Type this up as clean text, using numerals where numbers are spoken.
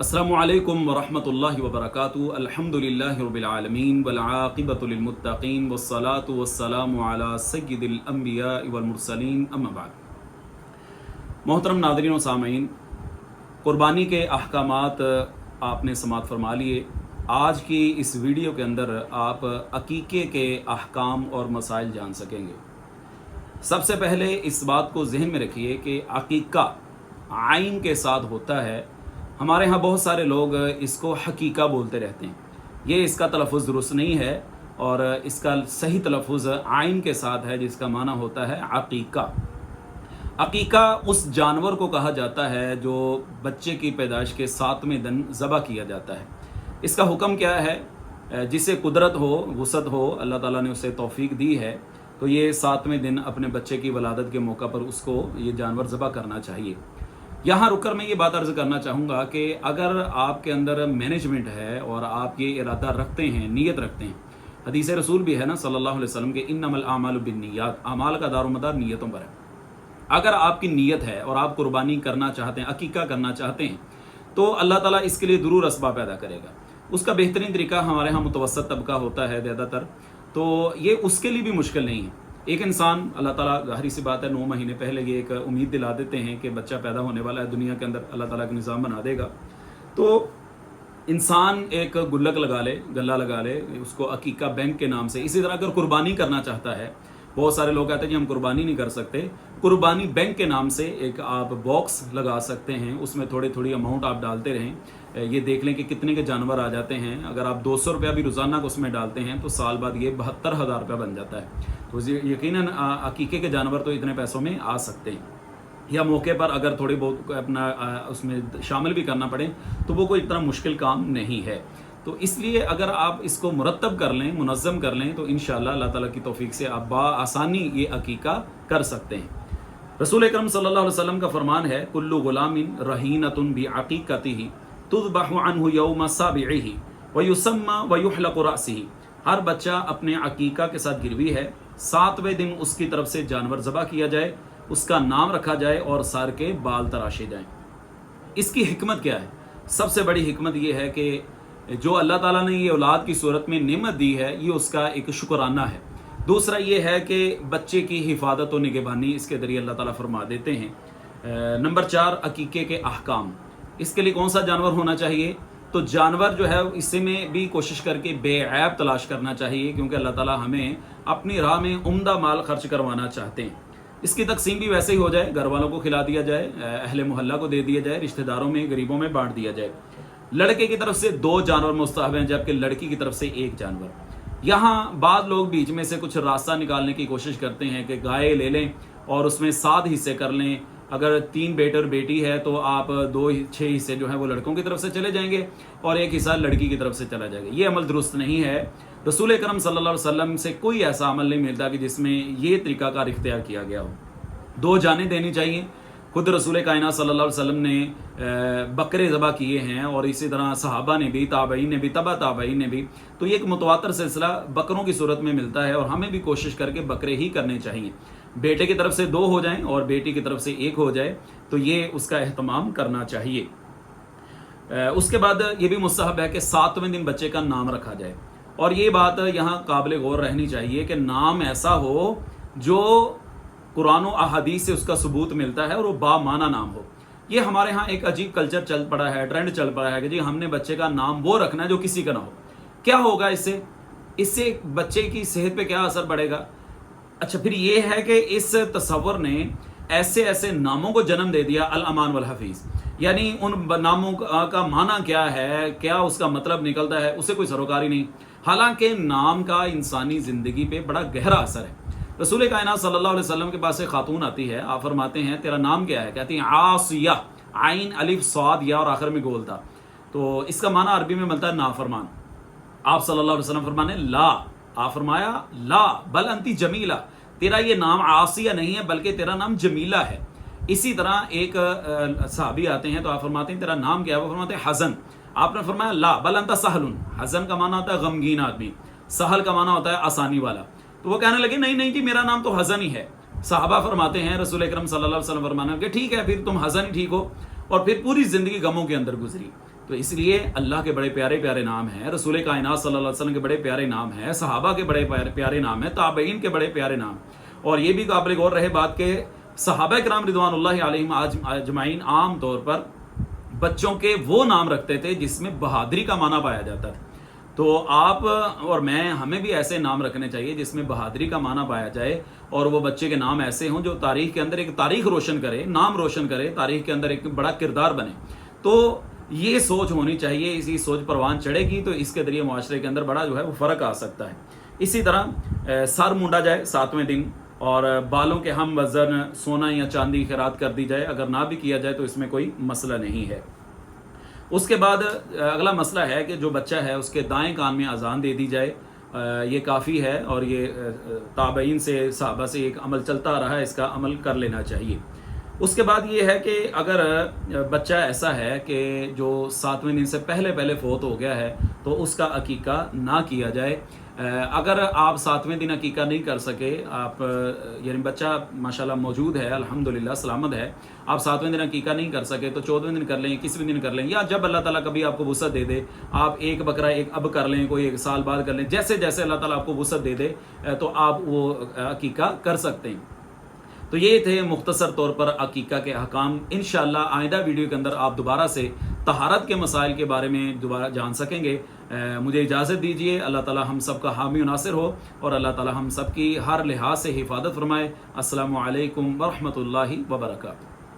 अस्सलामुअलैकुम वरहमतुल्लाहि वबरकातुहू। अल्हम्दुलिल्लाहि रब्बिल आलमीन वल आक़िबतु लिल मुत्तक़ीन वस्सलातु वस्सलामु अला सय्यिदिल अंबिया वल मुरसलीन अम्मा बाद। मोहतरम नाज़रीन व सामीन, कुर्बानी के अहकामात आपने समाअत फरमा लिए। आज की इस वीडियो के अंदर आप अकीके के अहकाम और मसाइल जान सकेंगे। सबसे पहले इस बात को जहन में रखिए कि अकीका आइन के साथ होता है। हमारे यहाँ बहुत सारे लोग इसको हकीका बोलते रहते हैं। ये इसका तलफ़ुज़ दुरुस्त नहीं है और इसका सही तलफ़ुज़ आइन के साथ है, जिसका माना होता है अकीका। अकीका उस जानवर को कहा जाता है जो बच्चे की पैदाइश के 7वें दिन ज़बह किया जाता है। इसका हुक्म क्या है? जिसे कुदरत हो, वुसअत हो, अल्लाह ताला ने उसे तौफीक दी है, तो ये 7वें दिन अपने बच्चे की वलादत के मौका पर उसको ये जानवर ज़बह करना चाहिए। यहाँ रुककर मैं ये बात अर्ज़ करना चाहूँगा कि अगर आपके अंदर मैनेजमेंट है और आप ये इरादा रखते हैं, नीयत रखते हैं, हदीस रसूल भी है ना सल्लल्लाहु अलैहि वसल्लम के इन्नमल आमालु बिन्नियात, अमाल का दारोमदार नीयतों पर है। अगर आपकी नीयत है और आप कुर्बानी करना चाहते हैं, अकीका करना चाहते हैं, तो अल्लाह ताला इसके लिए ज़रूर असबाब पैदा करेगा। उसका बेहतरीन तरीका हमारे यहाँ मुतवस्सत तबका होता है ज़्यादातर, तो ये उसके लिए भी मुश्किल नहीं है। एक इंसान, अल्लाह ताला ज़ाहिर सी बात है 9 महीने पहले ये एक उम्मीद दिला देते हैं कि बच्चा पैदा होने वाला है दुनिया के अंदर, अल्लाह ताला का निज़ाम बना देगा। तो इंसान एक गुल्लक लगा ले, गल्ला लगा ले, उसको अकीका बैंक के नाम से। इसी तरह अगर कुर्बानी करना चाहता है, बहुत सारे लोग कहते हैं कि हम कुर्बानी नहीं कर सकते, कुर्बानी बैंक के नाम से एक आप बॉक्स लगा सकते हैं। उसमें थोड़ी थोड़ी अमाउंट आप डालते रहें, ये देख लें कि कितने के जानवर आ जाते हैं। अगर आप 200 रुपया भी रोज़ाना को उसमें डालते हैं तो साल बाद ये 72,000 रुपया बन जाता है। तो यकीनन अकीके के जानवर तो इतने पैसों में आ सकते हैं। या मौके पर अगर थोड़ी बहुत अपना उसमें शामिल भी करना पड़े तो वो कोई इतना मुश्किल काम नहीं है। तो इसलिए अगर आप इसको मुरतब कर लें, मुनज़्ज़म कर लें, तो इंशाअल्लाह अल्लाह ताला की तौफीक से आप आसानी ये अकीका कर सकते हैं। रसूल अकरम सल्लल्लाहु अलैहि वसल्लम का फरमान है, कुल्लु गुलामिन रहीनतुन बि अकीकतिही तुज़बहु अन्हु यौम साबिइही व युसम्मा व युहलक़ु रअसिही। हर बच्चा अपने अकीका के साथ गिरवी है, 7वें दिन उसकी तरफ से जानवर ज़बह किया जाए, उसका नाम रखा जाए और सर के बाल तराशे जाएं। इसकी हिकमत क्या है? सबसे बड़ी हिकमत ये है कि जो अल्लाह ताला ने ये औलाद की सूरत में नेमत दी है, ये उसका एक शुक्राना है। दूसरा ये है कि बच्चे की हिफाजत और निगहबानी इसके ज़रिए अल्लाह ताला फरमा देते हैं। नंबर 4, अकीके के अहकाम। इसके लिए कौन सा जानवर होना चाहिए? तो जानवर जो है इससे में भी कोशिश करके बेऐब तलाश करना चाहिए, क्योंकि अल्लाह ताला हमें अपनी राह में उम्दा माल खर्च करवाना चाहते हैं। इसकी तकसीम भी वैसे ही हो जाए, घर वालों को खिला दिया जाए, अहले मोहल्ला को दे दिया जाए, रिश्तेदारों में, गरीबों में बांट दिया जाए। लड़के की तरफ से 2 जानवर मुस्तहब हैं, जबकि लड़की की तरफ से 1 जानवर। यहाँ बाद लोग बीच में से कुछ रास्ता निकालने की कोशिश करते हैं कि गाय ले लें और उसमें 7 हिस्से कर लें। अगर 3 बेटे और बेटी है तो आप 6 हिस्से जो है वो लड़कों की तरफ से चले जाएंगे और 1 हिस्सा लड़की की तरफ से चला जाएगा। ये अमल दुरुस्त नहीं है। रसूल अकरम सल्लल्लाहु अलैहि वसल्लम से कोई ऐसा अमल नहीं मिलता कि जिसमें ये तरीकाकार इख्तियार किया गया हो। 2 जानें देनी चाहिए। खुद रसूल कायनात सल्लल्लाहु अलैहि वसल्लम ने बकरे ज़बह किए हैं और इसी तरह सहाबा ने भी, ताबईन ने भी, तबा ताबईन ने भी। तो ये एक मुतवातर सिलसिला बकरों की सूरत में मिलता है और हमें भी कोशिश करके बकरे ही करने चाहिए। बेटे की तरफ से 2 हो जाएं और बेटी की तरफ से 1 हो जाए, तो ये उसका एहतमाम करना चाहिए। उसके बाद ये भी मुस्तहब है कि 7वें दिन बच्चे का नाम रखा जाए। और ये बात यहाँ काबिल गौर रहनी चाहिए कि नाम ऐसा हो जो कुरान और अहादीस से उसका सबूत मिलता है और वो बामाना नाम हो। ये हमारे यहाँ एक अजीब कल्चर चल पड़ा है, ट्रेंड चल पड़ा है कि जी हमने बच्चे का नाम वो रखना है जो किसी का ना हो। क्या होगा इससे? इससे बच्चे की सेहत पे क्या असर पड़ेगा? अच्छा, फिर ये है कि इस तसव्वुर ने ऐसे ऐसे नामों को जन्म दे दिया, अल अमान वल हफीज़, यानी उन नामों का माना क्या है, क्या उसका मतलब निकलता है, उसे कोई सरोकारी नहीं। हालांकि नाम का इंसानी ज़िंदगी पे बड़ा गहरा असर है। रसूल कायनात सल्लल्लाहु अलैहि वसल्लम के पास एक खातून आती है, आप फरमाते हैं तेरा नाम क्या है? कहती हैं आसिया, आइन अलिफ स्वाद या और आखिर में गोल था। तो इसका माना अरबी में मिलता है नाफरमान। आप सल्लल्लाहु अलैहि वसल्लम फरमाने ला, आप फरमाया ला बल अंती जमीला, तेरा ये नाम आसिया नहीं है बल्कि तेरा नाम जमीला है। इसी तरह एक सहाबी आते हैं तो आप फरमाते हैं तेरा नाम क्या है? वो फरमाते हैं हज़न। आपने फरमाया ला बल अंता सहलुन। हज़न का माना होता है गमगीन आदमी, सहल का माना होता है आसानी वाला। तो वो कहने लगे नहीं नहीं जी, मेरा नाम तो हज़न ही है। साहबा फरमाते हैं रसूल अकरम सल्लल्लाहु अलैहि वसल्लम फरमाने कि ठीक है, फिर तुम हज़न ही ठीक हो। और फिर पूरी ज़िंदगी गमों के अंदर गुजरी। تو اس لیے اللہ کے بڑے پیارے پیارے نام ہیں، رسول کائنات صلی اللہ علیہ وسلم کے بڑے پیارے نام ہیں، صحابہ کے بڑے پیارے نام ہیں، تابعین کے بڑے پیارے نام. اور یہ بھی قابل غور رہے بات کہ صحابہ کرام رضوان اللہ علیہم اجمعین عام طور پر بچوں کے وہ نام رکھتے تھے جس میں بہادری کا معنی پایا جاتا تھا. تو آپ اور میں ہمیں بھی ایسے نام رکھنے چاہیے جس میں بہادری کا معنی پایا جائے، اور وہ بچے کے نام ایسے ہوں جو تاریخ کے اندر ایک تاریخ روشن کرے، نام روشن کرے، تاریخ کے اندر ایک بڑا کردار بنے. تو یہ سوچ ہونی چاہیے، اسی سوچ پروان چڑھے گی تو اس کے ذریعے معاشرے کے اندر بڑا جو ہے وہ فرق آ سکتا ہے. اسی طرح سر مونڈا جائے 7ویں دن، اور بالوں کے ہم وزن سونا یا چاندی خیرات کر دی جائے، اگر نہ بھی کیا جائے تو اس میں کوئی مسئلہ نہیں ہے. اس کے بعد اگلا مسئلہ ہے کہ جو بچہ ہے اس کے دائیں کان میں اذان دے دی جائے. یہ کافی ہے، اور یہ تابعین سے صحابہ سے ایک عمل چلتا رہا ہے، اس کا عمل کر لینا چاہیے. اس کے بعد یہ ہے کہ اگر بچہ ایسا ہے کہ جو 7ویں دن سے پہلے فوت ہو گیا ہے تو اس کا عقیقہ نہ کیا جائے. اگر آپ 7ویں دن عقیقہ نہیں کر سکے، آپ یعنی بچہ ماشاءاللہ موجود ہے، الحمدللہ سلامت ہے، آپ 7ویں دن عقیقہ نہیں کر سکے تو 14ویں دن کر لیں، 21ویں دن کر لیں، یا جب اللہ تعالیٰ کبھی آپ کو وسعت دے دے، آپ ایک بکرا ایک اب کر لیں، کوئی 1 سال بعد کر لیں، جیسے جیسے اللہ تعالیٰ آپ کو وسعت دے دے تو آپ وہ عقیقہ کر سکتے ہیں. تو یہ تھے مختصر طور پر عقیقہ کے احکام. انشاءاللہ آئندہ ویڈیو کے اندر آپ دوبارہ سے طہارت کے مسائل کے بارے میں دوبارہ جان سکیں گے. مجھے اجازت دیجیے. اللہ تعالی ہم سب کا حامی و ناصر ہو، اور اللہ تعالی ہم سب کی ہر لحاظ سے حفاظت فرمائے. السلام علیکم ورحمۃ اللہ وبرکاتہ.